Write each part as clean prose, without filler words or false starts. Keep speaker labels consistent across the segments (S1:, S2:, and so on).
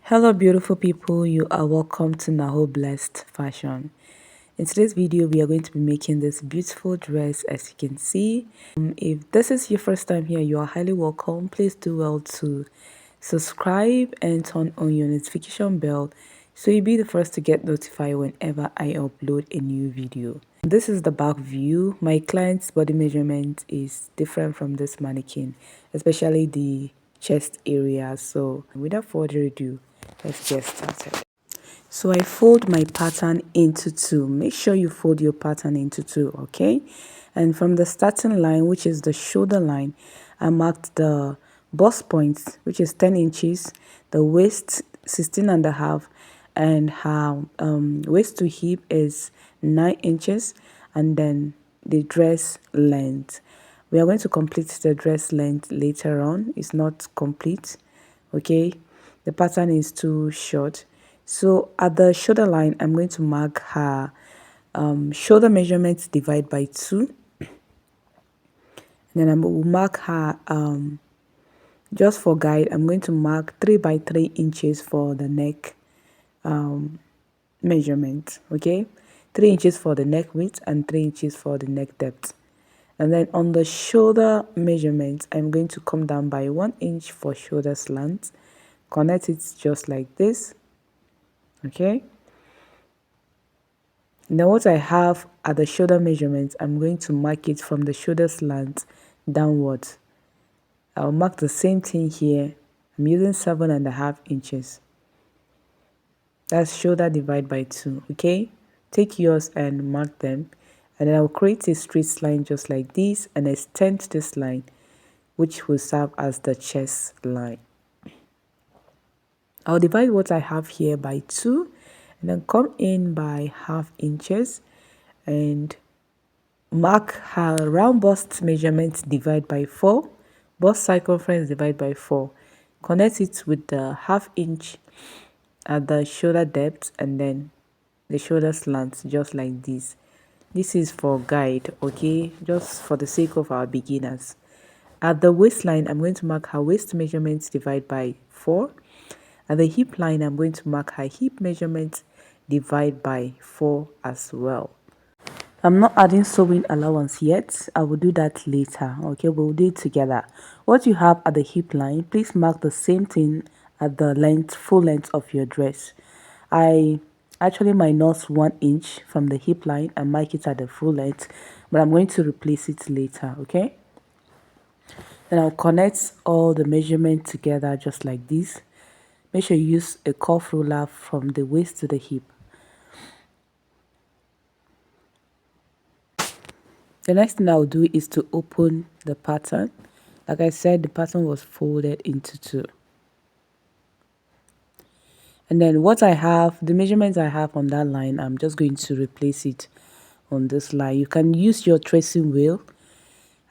S1: Hello beautiful people, you are welcome to Naho Blessed Fashion. In today's video we are going to be making this beautiful dress. As you can see, if this is your first time here, you are highly welcome. Please do well to subscribe and turn on your notification bell so you'll be the first to get notified whenever I upload a new video. This is the back view. My client's body measurement is different from this mannequin, especially the chest area. So without further ado, let's get started. So I fold my pattern into two. Make sure you fold your pattern into two, okay? And from the starting line, which is the shoulder line, I marked the bust point, which is 10 inches, the waist 16 and a half, and her waist to hip is 9 inches, and then the dress length. We are going to complete the dress length later on. It's not complete, okay? The pattern is too short. So at the shoulder line, I'm going to mark her shoulder measurements divide by 2. And then I will mark her, just for guide, I'm going to mark 3 by 3 inches for the neck measurement, okay? 3 inches for the neck width and 3 inches for the neck depth. And then on the shoulder measurement, I'm going to come down by 1 inch for shoulder slant. Connect it just like this, okay? Now what I have at the shoulder measurement, I'm going to mark it from the shoulder slant downwards. I'll mark the same thing here. I'm using 7.5 inches. That's shoulder divide by 2, okay? Take yours and mark them. And then I'll create a straight line just like this and extend this line, which will serve as the chest line. I'll divide what I have here by 2 and then come in by 0.5 inches and mark her round bust measurement divide by 4, bust circumference divide by 4. Connect it with the 0.5 inch at the shoulder depth and then the shoulder slant just like this. This is for guide, okay, just for the sake of our beginners. At the waistline, I'm going to mark her waist measurements divide by 4. At the hip line, I'm going to mark her hip measurements divide by 4 as well. I'm not adding sewing allowance yet. I will do that later, okay? We'll do it together. What you have at the hip line, please mark the same thing at the length, full length of your dress. I actually minus 1 inch from the hip line and mark it at the full length, but I'm going to replace it later, okay? Then I'll connect all the measurements together just like this. Make sure you use a cuff ruler from the waist to the hip. The next thing I'll do is to open the pattern. Like I said, the pattern was folded into 2. And then what I have, the measurements I have on that line, I'm just going to replace it on this line. You can use your tracing wheel.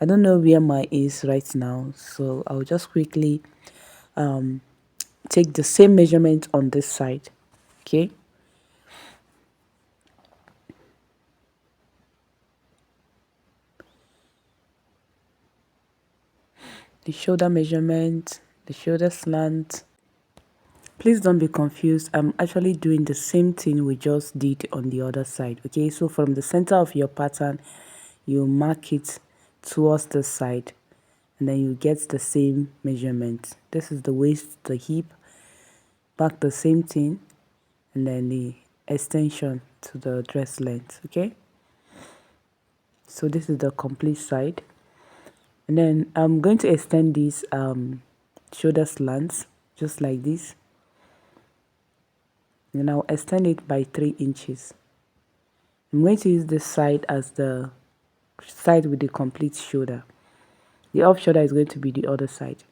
S1: I don't know where mine is right now, so I'll just quickly take the same measurement on this side, okay? The shoulder measurement, the shoulder slant. Please don't be confused. I'm actually doing the same thing we just did on the other side, okay? So from the center of your pattern, you mark it towards the side and then you get the same measurement. This is the waist, the hip, back the same thing, and then the extension to the dress length, okay? So this is the complete side. And then I'm going to extend these shoulder slants just like this. And I'll extend it by 3 inches. I'm going to use this side as the side with the complete shoulder. The off shoulder is going to be the other side.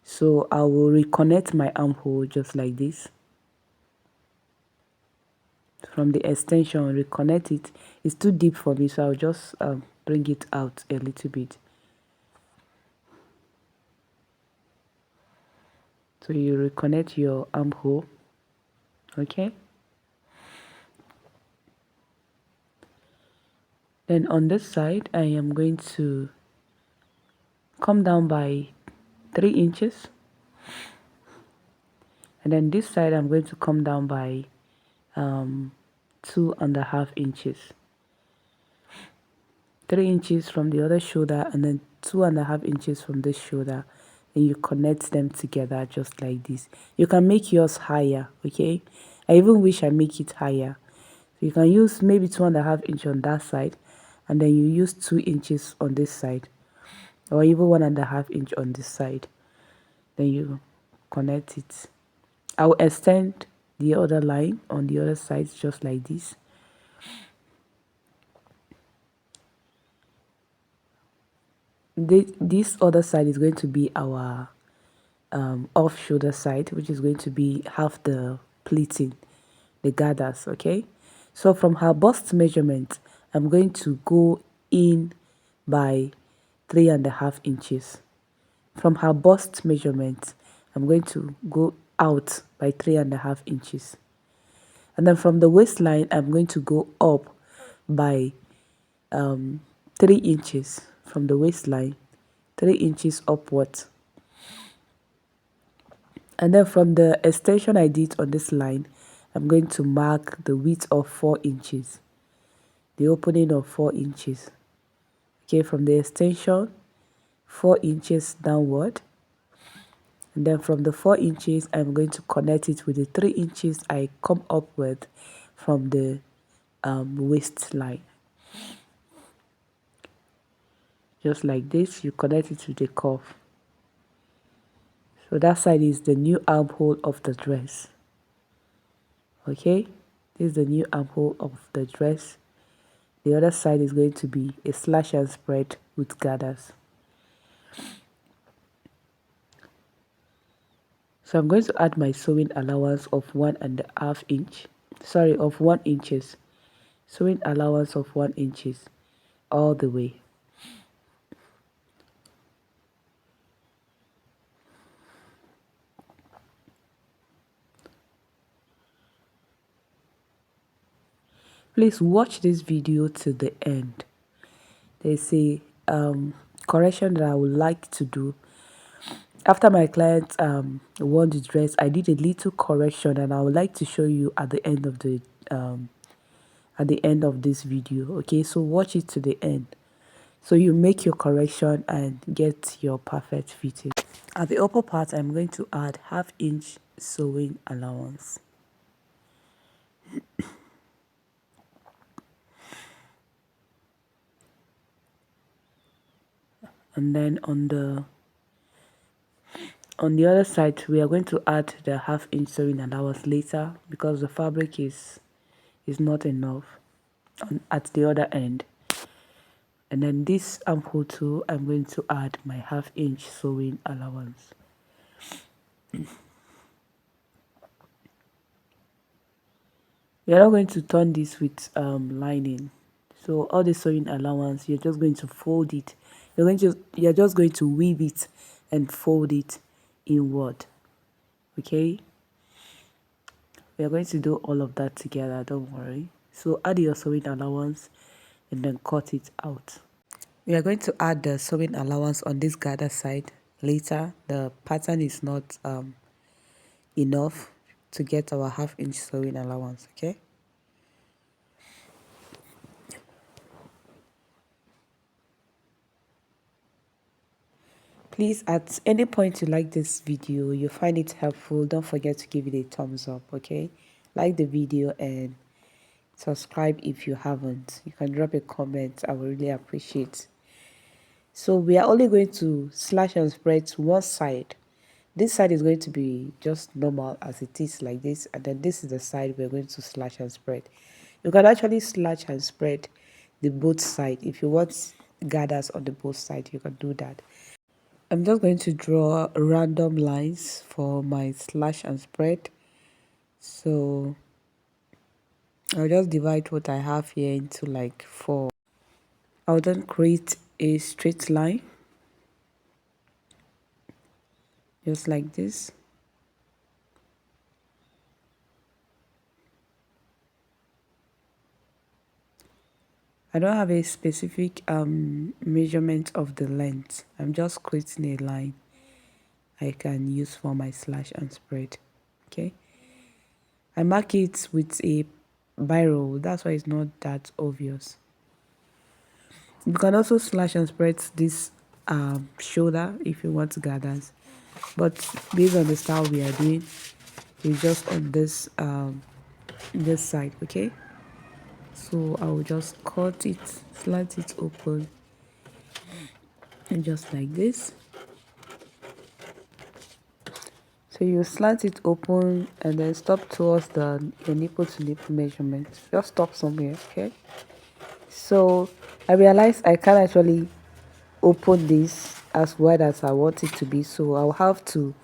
S1: So I will reconnect my armhole just like this. From the extension, reconnect it. It's too deep for me, so I'll just bring it out a little bit. So you reconnect your armhole, okay? Then on this side, I am going to come down by 3 inches. And then this side I'm going to come down by 2.5 inches, 3 inches from the other shoulder, and then 2.5 inches from this shoulder, and you connect them together just like this. You can make yours higher, okay? I even wish I make it higher. So you can use maybe 2.5 inches on that side, and then you use 2 inches on this side, or even 1.5 inch on this side. Then you connect it. I'll extend the other line on the other side just like this. This other side is going to be our off shoulder side, which is going to be half the pleating, the gathers. Okay, so from her bust measurement I'm going to go in by 3.5 inches. From her bust measurement I'm going to go out by 3.5 inches, and then from the waistline I'm going to go up by 3 inches. From the waistline, 3 inches upwards. And then from the extension I did on this line, I'm going to mark the width of 4 inches, the opening of 4 inches. Okay, from the extension, 4 inches downward. And then from the 4 inches, I'm going to connect it with the 3 inches I come up with from the waistline. Just like this, you connect it to the cuff. So that side is the new armhole of the dress. Okay, this is the new armhole of the dress. The other side is going to be a slash and spread with gathers. So I'm going to add my sewing allowance of 1.5 inch, sorry, of 1 inches. Sewing allowance of 1 inches all the way. Please watch this video to the end. There's a correction that I would like to do. After my client won the dress, I did a little correction, and I would like to show you at the end of this video. Okay, so watch it to the end, so you make your correction and get your perfect fitting. At the upper part, I'm going to add 1/2 inch sewing allowance. And then on the other side, we are going to add the 1/2 inch sewing allowance later, because the fabric is not enough at the other end. And then this armhole too, I'm going to add my 1/2 inch sewing allowance. We are not going to turn this with lining. So all the sewing allowance, you're just going to fold it. You're just going to weave it and fold it inward. Okay, we are going to do all of that together, don't worry. So add your sewing allowance and then cut it out. We are going to add the sewing allowance on this gather side later. The pattern is not enough to get our 1/2 inch sewing allowance. Okay, please, at any point you like this video, you find it helpful, don't forget to give it a thumbs up. Okay, like the video and subscribe if you haven't. You can drop a comment, I would really appreciate. So we are only going to slash and spread to one side. This side is going to be just normal as it is like this, and then this is the side we're going to slash and spread. You can actually slash and spread the both side. If you want gathers on the both side, you can do that. I'm just going to draw random lines for my slash and spread. So I'll just divide what I have here into like 4. I'll then create a straight line just like this. I don't have a specific measurement of the length. I'm just creating a line I can use for my slash and spread. Okay, I mark it with a biro, that's why it's not that obvious. You can also slash and spread this shoulder if you want to gathers, but based on the style we are doing, it's just on this side. Okay, so I will just cut it, slant it open, and just like this. So you slant it open and then stop towards your nipple to nipple measurement. Just stop somewhere. Okay, so I realized I can't actually open this as wide as I want it to be, so I'll have to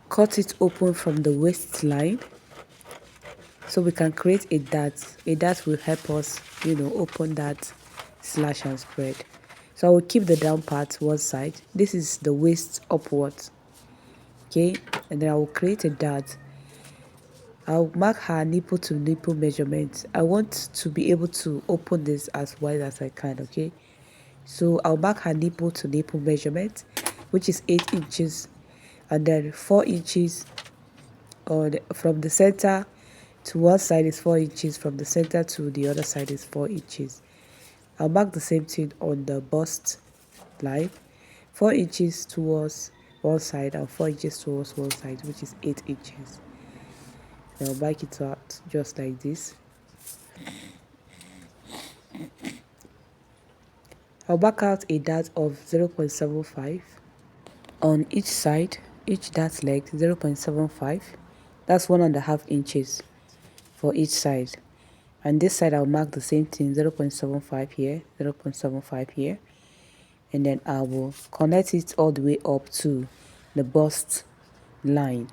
S1: cut it open from the waistline so we can create a dart. A dart will help us, open that slash and spread. So I will keep the down part one side. This is the waist upwards. Okay, and then I will create a dart. I'll mark her nipple to nipple measurement. I want to be able to open this as wide as I can. Okay, so I'll mark her nipple to nipple measurement, which is 8 inches, and then 4 inches from the center to one side is 4 inches, from the center to the other side is 4 inches. I'll mark the same thing on the bust line, 4 inches towards one side and 4 inches towards one side, which is 8 inches. And I'll mark it out just like this. I'll mark out a dart of 0.75 on each side, each dart leg 0.75. That's 1.5 inches for each side. And this side I'll mark the same thing, 0.75 here, 0.75 here, and then I will connect it all the way up to the bust line.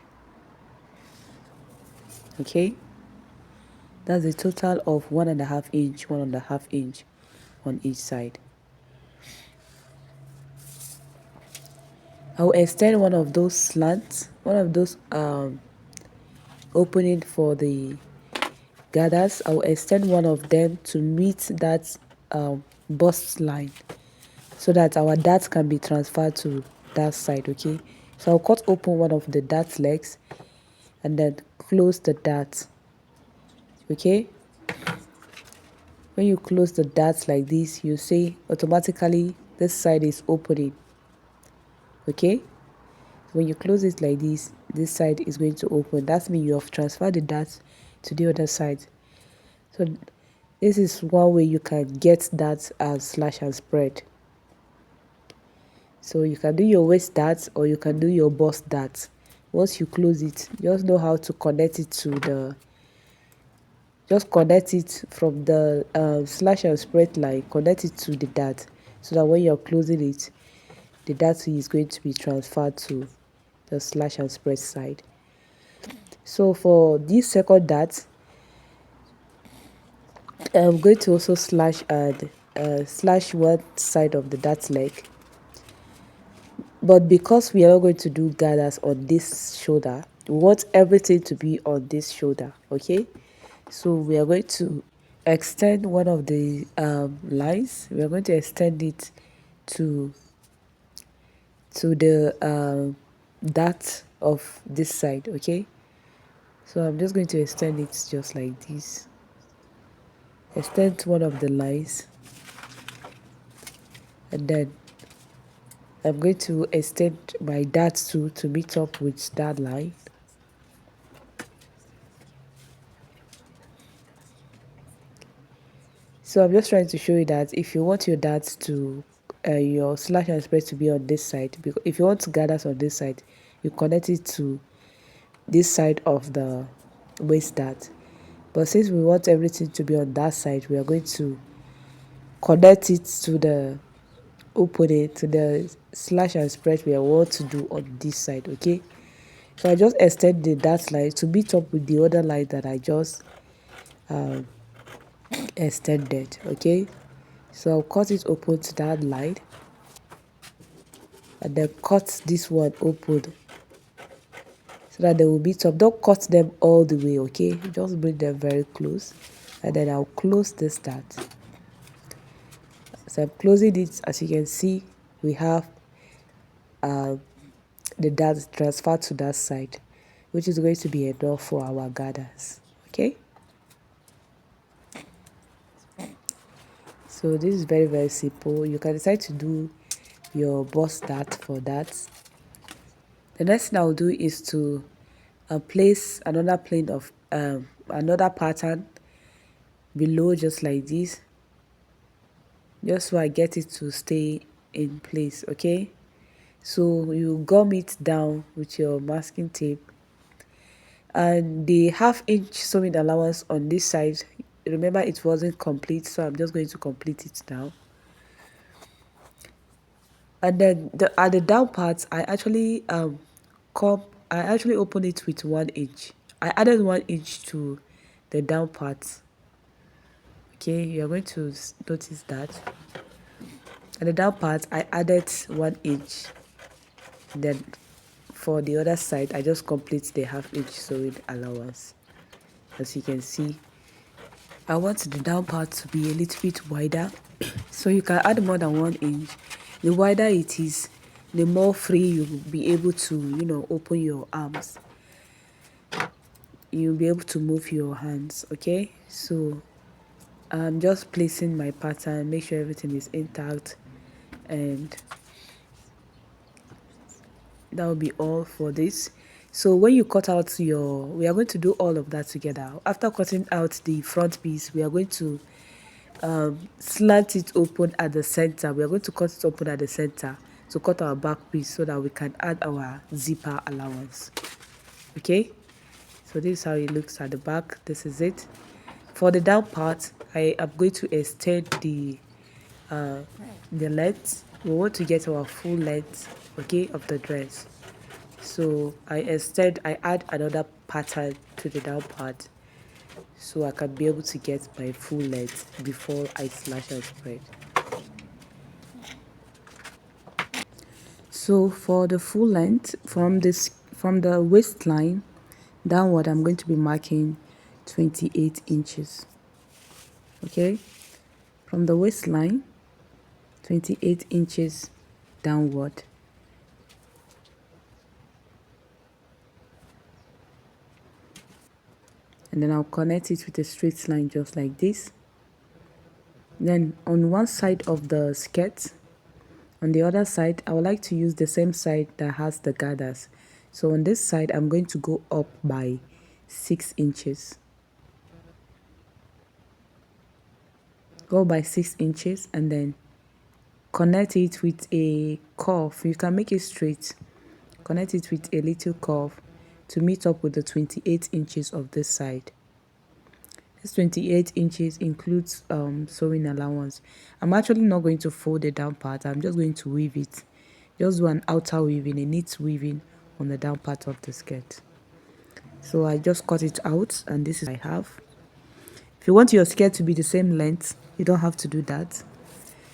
S1: Okay, that's a total of 1.5 inch, 1.5 inch on each side. I'll extend one of those slants, one of those opening for the gathers. I'll extend one of them to meet that bust line, so that our dart can be transferred to that side. Okay, so I'll cut open one of the dart legs and then close the dart. Okay, when you close the dart like this, you see automatically this side is opening. Okay, when you close it like this side is going to open. That means you have transferred the dart to the other side. So this is one way you can get that slash and spread. So you can do your waist dart or you can do your bust dart. Once you close it, just know how to connect it to the, just connect it from the slash and spread line, connect it to the dart, so that when you're closing it, the dart is going to be transferred to the slash and spread side. So for this second dart, I'm going to also slash and slash one side of the dart leg, but because we are not going to do gathers on this shoulder, we want everything to be on this shoulder. Okay, so we are going to extend one of the lines. We are going to extend it to the dart of this side. Okay, so I'm just going to extend it just like this. Extend one of the lines, and then I'm going to extend my dart to meet up with that line. So I'm just trying to show you that if you want your dart to your slash and spread to be on this side, because if you want to gather on this side, you connect it to this side of the waist dart. But since we want everything to be on that side, we are going to connect it to the opening, to the slash and spread we want to do on this side. Okay, so I just extend the dart line to meet up with the other line that I just extended. Okay, so I'll cut it open to that line and then cut this one open so that they will meet up. Don't cut them all the way. Okay, just bring them very close, and then I'll close this dart. So I'm closing it. As you can see, we have the dart transferred to that side. which is going to be a door for our gathers. Okay, so this is very, very simple. You can decide to do your boss dart for that. The next thing I'll do is to place another plane of another pattern below, just like this, just so I get it to stay in place. Okay, so you gum it down with your masking tape, and the half-inch sewing allowance on this side, remember it wasn't complete, so I'm just going to complete it now. And then at the down part, I actually open it with 1 inch. I added 1 inch to the down part. Okay, you're going to notice that at the down part I added 1 inch. Then for the other side, I just complete the half-inch sewing allowance. As you can see, I want the down part to be a little bit wider, so you can add more than 1 inch. The wider it is, the more free you'll be able to, open your arms. You'll be able to move your hands. Okay, so I'm just placing my pattern, make sure everything is intact, and that will be all for this. So when you cut out we are going to do all of that together. After cutting out the front piece, we are going to slant it open at the center. We are going to cut it open at the center to cut our back piece so that we can add our zipper allowance. Okay, so this is how it looks at the back. This is it. For the down part, I am going to extend the length. We want to get our full length, okay, of the dress. So I add another pattern to the down part, so I can be able to get my full length before I slash and spread. So for the full length, from the waistline downward, I'm going to be marking 28 inches. Okay, from the waistline, 28 inches downward. And then I'll connect it with a straight line just like this. Then on one side of the skirt, on the other side, I would like to use the same side that has the gathers. So on this side, I'm going to go up by 6 inches. Go by 6 inches and then connect it with a curve. You can make it straight. Connect it with a little curve to meet up with the 28 inches of this side. This 28 inches includes sewing allowance. I'm actually not going to fold the down part. I'm just going to weave it. Just do an outer weaving, a neat weaving on the down part of the skirt. So I just cut it out, and this is what I have. If you want your skirt to be the same length, you don't have to do that.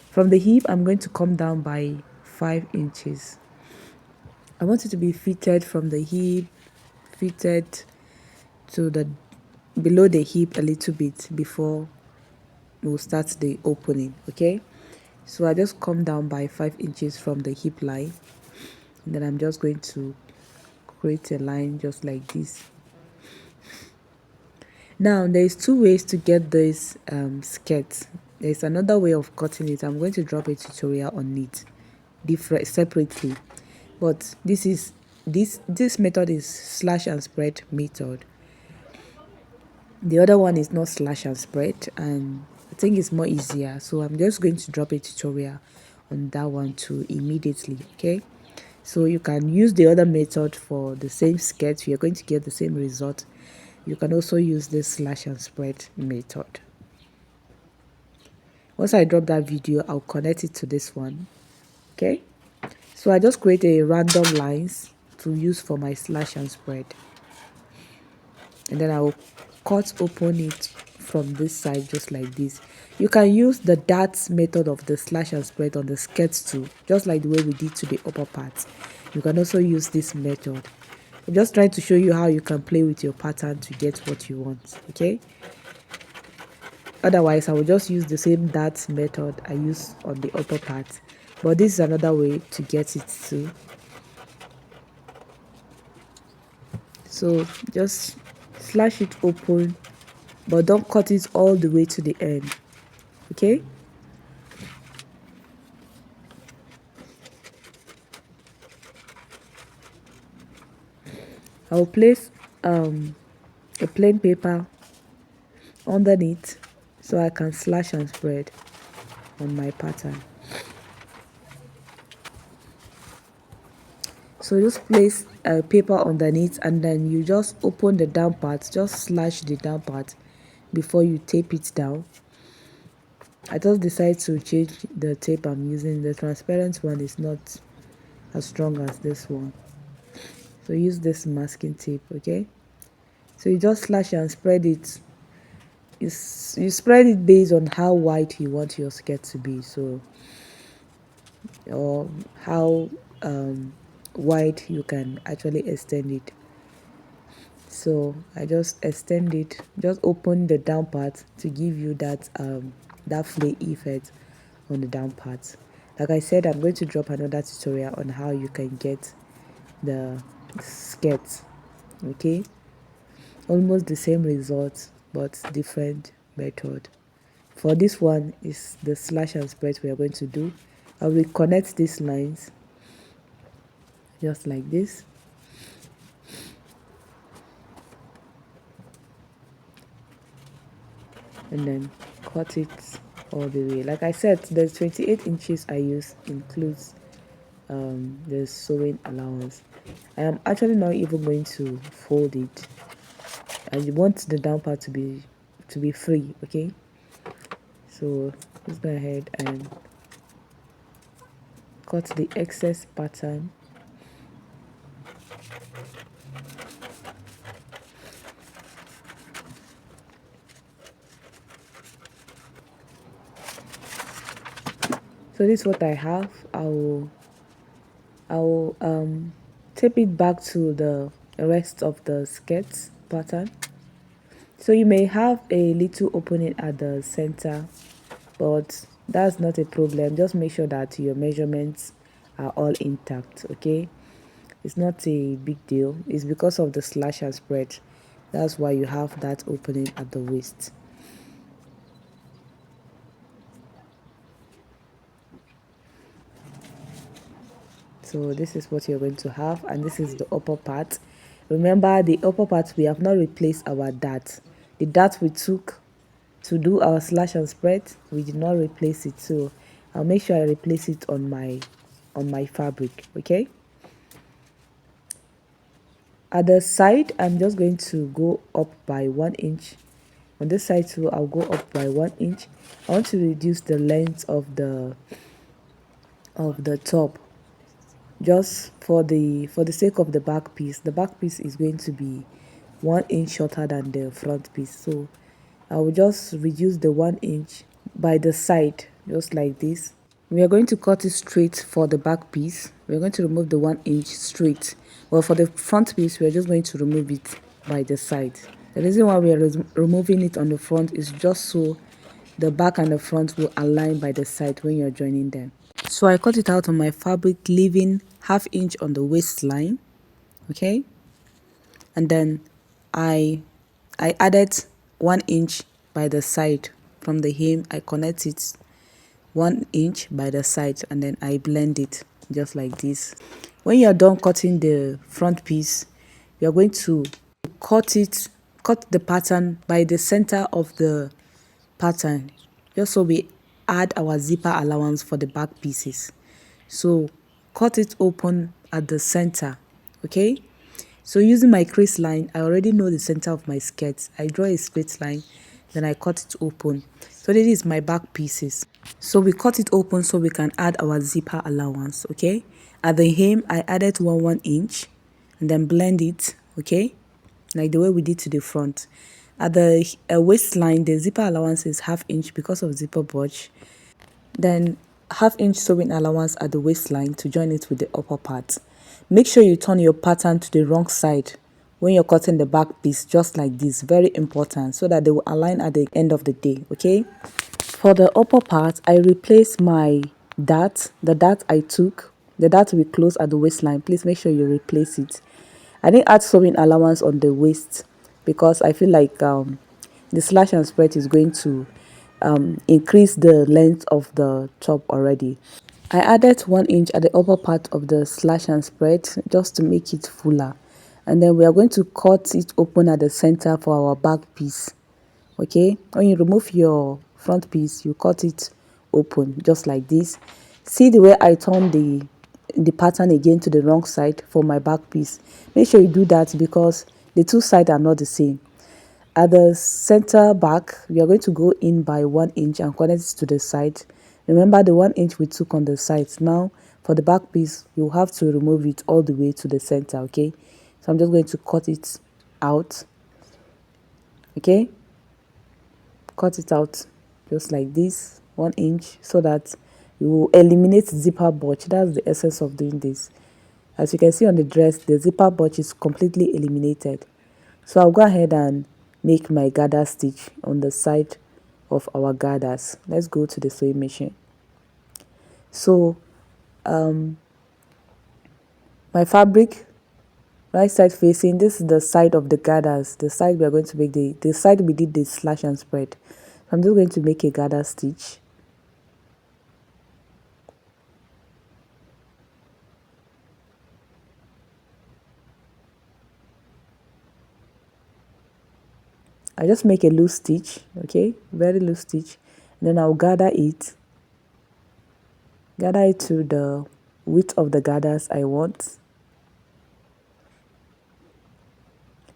S1: From the hip, I'm going to come down by 5 inches. I want it to be fitted from the hip, fitted to the below the hip a little bit before we'll start the opening. Okay, so I just come down by 5 inches from the hip line, and then I'm just going to create a line just like this. Now there's 2 ways to get this skirt. There's another way of cutting it. I'm going to drop a tutorial on it separately, but this method is slash and spread method. The other one is not slash and spread, and I think it's more easier, so I'm just going to drop a tutorial on that one too immediately. Okay, so you can use the other method for the same skirt. You're going to get the same result. You can also use this slash and spread method. Once I drop that video, I'll connect it to this one. Okay, so I just create a random lines to use for my slash and spread, and then I will cut open it from this side just like this. You can use the dart method of the slash and spread on the skirt too, just like the way we did to the upper part. You can also use this method. I'm just trying to show you how you can play with your pattern to get what you want. Okay, otherwise I will just use the same dart method I use on the upper part, but this is another way to get it too. So just slash it open, but don't cut it all the way to the end. Okay, I'll place a plain paper underneath so I can slash and spread on my pattern. So just place a paper underneath, and then you just open the down part, just slash the down part before you tape it down. I just decided to change the tape I'm using. The transparent one is not as strong as this one, so use this masking tape. Okay, so you just slash and spread it. You spread it based on how wide you want your skirt to be, so or how wide you can actually extend it. So I just extend it, just open the down part to give you that flay effect on the down part. Like I said, I'm going to drop another tutorial on how you can get the skirt. Okay, almost the same result but different method. For this one is the slash and spread we are going to do. I will connect these lines just like this, and then cut it all the way. Like I said, the 28 inches I use includes the sewing allowance. I am actually not even going to fold it. I want the down part to be free. Okay, so let's go ahead and cut the excess pattern. So this is what I have. I will tape it back to the rest of the skirt pattern. So you may have a little opening at the center, but that's not a problem. Just make sure that your measurements are all intact. Okay, it's not a big deal. It's because of the slash and spread. That's why you have that opening at the waist. So this is what you're going to have, and this is the upper part. Remember, the upper part, we have not replaced our dart. The dart we took to do our slash and spread, we did not replace it, so I'll make sure I replace it on my fabric. Okay, at the side I'm just going to go up by 1 inch. On this side too, I'll go up by 1 inch. I want to reduce the length of the top, just for the sake of the back piece. The back piece is going to be 1 inch shorter than the front piece, so I will just reduce the 1 inch by the side, just like this. We are going to cut it straight for the back piece. We're going to remove the 1 inch straight. Well, for the front piece, we're just going to remove it by the side. The reason why we are removing it on the front is just so the back and the front will align by the side when you're joining them. So I cut it out on my fabric, leaving ½ inch on the waistline. Okay, and then I added 1 inch by the side from the hem. I connect it 1 inch by the side, and then I blend it just like this. When you're done cutting the front piece, you're going to cut the pattern by the center of the pattern, just so we add our zipper allowance for the back pieces. So cut it open at the center. Okay, so using my crease line, I already know the center of my skirt. I draw a straight line, then I cut it open. So this is my back pieces. So we cut it open so we can add our zipper allowance. Okay, at the hem I added 1 inch and then blend it. Okay, like the way we did to the front. At the waistline, the zipper allowance is ½ inch because of zipper bulge. Then ½ inch sewing allowance at the waistline to join it with the upper part. Make sure you turn your pattern to the wrong side when you're cutting the back piece, just like this. Very important, so that they will align at the end of the day. Okay, for the upper part, I replaced my dart, the dart I took, the dart we close at the waistline. Please make sure you replace it. I didn't add sewing allowance on the waist because I feel like the slash and spread is going to increase the length of the top already. I added 1 inch at the upper part of the slash and spread just to make it fuller, and then we are going to cut it open at the center for our back piece. Okay, when you remove your front piece, you cut it open just like this. See the way I turn the pattern again to the wrong side for my back piece. Make sure you do that because the two sides are not the same. At the center back, we are going to go in by 1 inch and connect it to the side. Remember the 1 inch we took on the sides. Now for the back piece, you have to remove it all the way to the center. Okay, so I'm just going to cut it out. Okay, cut it out just like this, 1 inch, so that you will eliminate zipper botch. That's the essence of doing this. As you can see on the dress, the zipper botch is completely eliminated. So I'll go ahead and make my gather stitch on the side of our gathers. Let's go to the sewing machine. So my fabric, right side facing, this is the side of the gathers, the side we are going to make the side we did the slash and spread. So I'm just going to make a gather stitch. I just make a loose stitch, okay, very loose stitch, and then I'll gather it to the width of the gathers I want.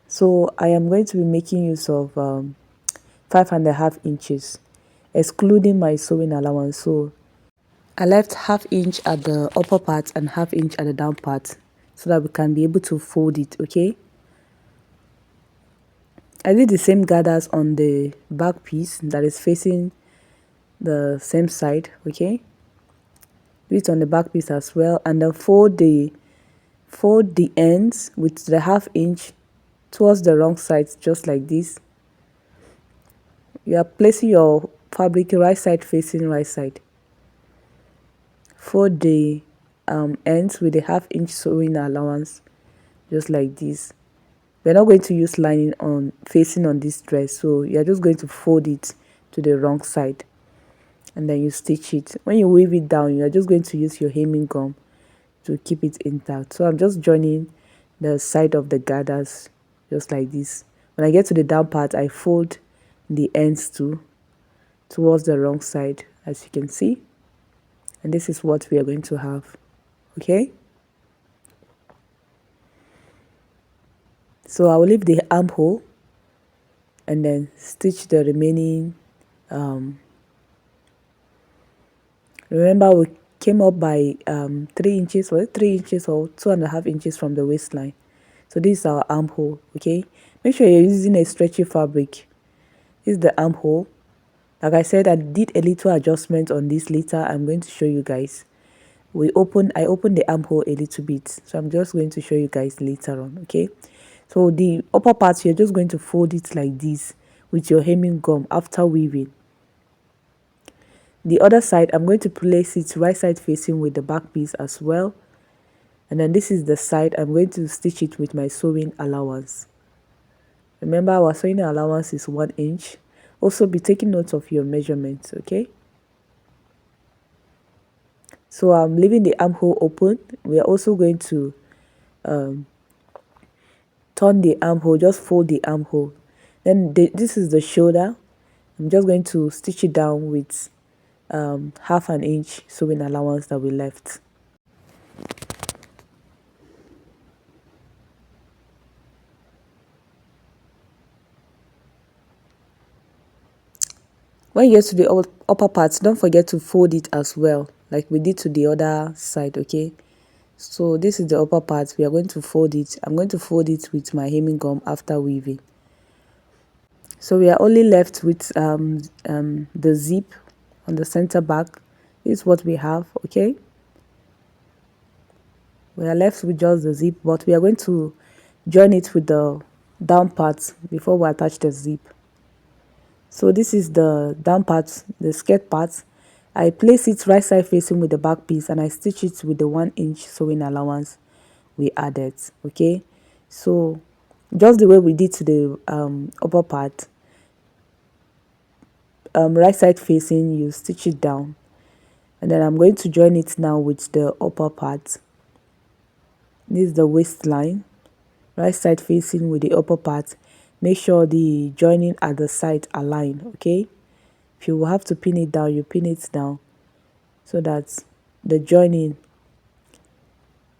S1: So I am going to be making use of 5.5 inches, excluding my sewing allowance. So I left ½ inch at the upper part and ½ inch at the down part so that we can be able to fold it. Okay, I did the same gathers on the back piece that is facing the same side. Okay, do it on the back piece as well, and then fold the ends with the ½ inch towards the wrong side, just like this. You are placing your fabric right side facing right side. Fold the ends with the ½ inch sewing allowance, just like this. We're not going to use lining on facing on this dress, so you're just going to fold it to the wrong side, and then you stitch it. When you weave it down, you're just going to use your hemming gum to keep it intact. So I'm just joining the side of the gathers just like this. When I get to the down part, I fold the ends towards the wrong side, as you can see, and this is what we are going to have. Okay, so I will leave the armhole and then stitch the remaining remember we came up by 3 inches, or 3 inches or 2.5 inches from the waistline. So this is our armhole. Okay, make sure you're using a stretchy fabric. This is the armhole. Like I said, I did a little adjustment on this later. I'm going to show you guys. I opened the armhole a little bit, so I'm just going to show you guys later on. Okay, so the upper part, you're just going to fold it like this with your hemming gum after weaving. The other side, I'm going to place it right side facing with the back piece as well, and then this is the side I'm going to stitch it with my sewing allowance. Remember, our sewing allowance is 1 inch. Also be taking note of your measurements. Okay, so I'm leaving the armhole open. We are also going to turn the armhole, just fold the armhole. Then this is the shoulder. I'm just going to stitch it down with ½ an inch sewing allowance that we left. When you get to the upper part, don't forget to fold it as well, like we did to the other side. Okay, so this is the upper part. We are going to fold it. I'm going to fold it with my hemming gum after weaving. So we are only left with the zip on the center back. This is what we have. Okay, we are left with just the zip, but we are going to join it with the down part before we attach the zip. So this is the down part, the skirt part. I place it right side facing with the back piece, and I stitch it with the 1 inch sewing allowance we added. Okay, So just the way we did to the upper part, right side facing, you stitch it down, and then I'm going to join it now with the upper part. This is the waistline, right side facing with the upper part. Make sure the joining at the side align. Okay, if you will have to pin it down, you pin it down so that the joining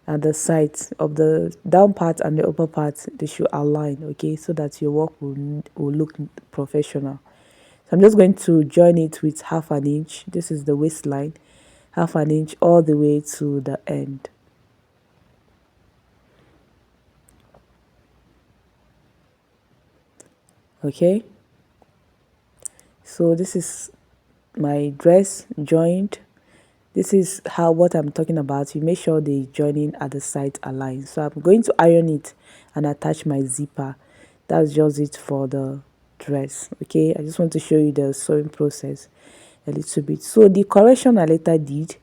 S1: at the sides of the down part and the upper part, they should align. Okay, so that your work will look professional. So I'm just going to join it with half an inch. This is the waistline, half an inch all the way to the end. Okay, so this is my dress joined. This is how what I'm talking about. You make sure the joining at the side align. So I'm going to iron it and attach my zipper. That's just it for the dress. Okay, I just want to show you the sewing process a little bit. So the correction I later did.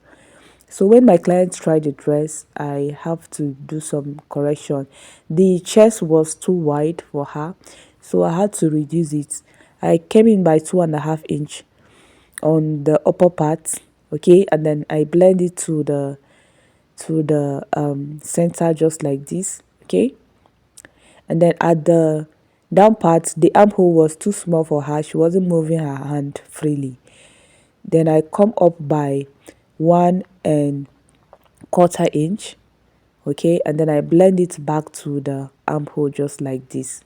S1: So when my client tried the dress, I have to do some correction. The chest was too wide for her, so I had to reduce it. I came in by 2.5 inch on the upper part, okay, and then I blend it to the center just like this, okay. And then at the down part, the armhole was too small for her. She wasn't moving her hand freely. Then I come up by 1.25 inch, okay, and then I blend it back to the armhole just like this,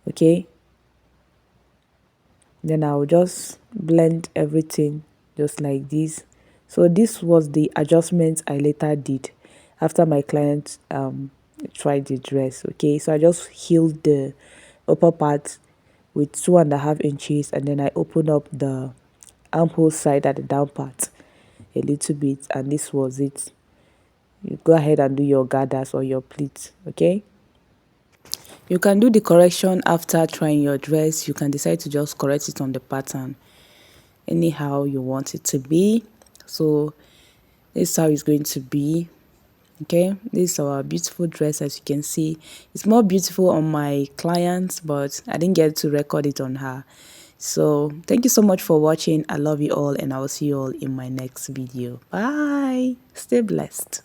S1: okay. Then I'll just blend everything just like this. So this was the adjustment I later did after my client tried the dress, okay. So I just healed the upper part with 2.5 inches, and then I opened up the armhole side at the down part a little bit, and this was it. You go ahead and do your gathers or your pleats, okay. You can do the correction after trying your dress. You can decide to just correct it on the pattern anyhow you want it to be. So this is how it's going to be. Okay, this is our beautiful dress. As you can see, it's more beautiful on my client, but I didn't get to record it on her. So thank you so much for watching. I love you all, and I will see you all in my next video. Bye. Stay blessed.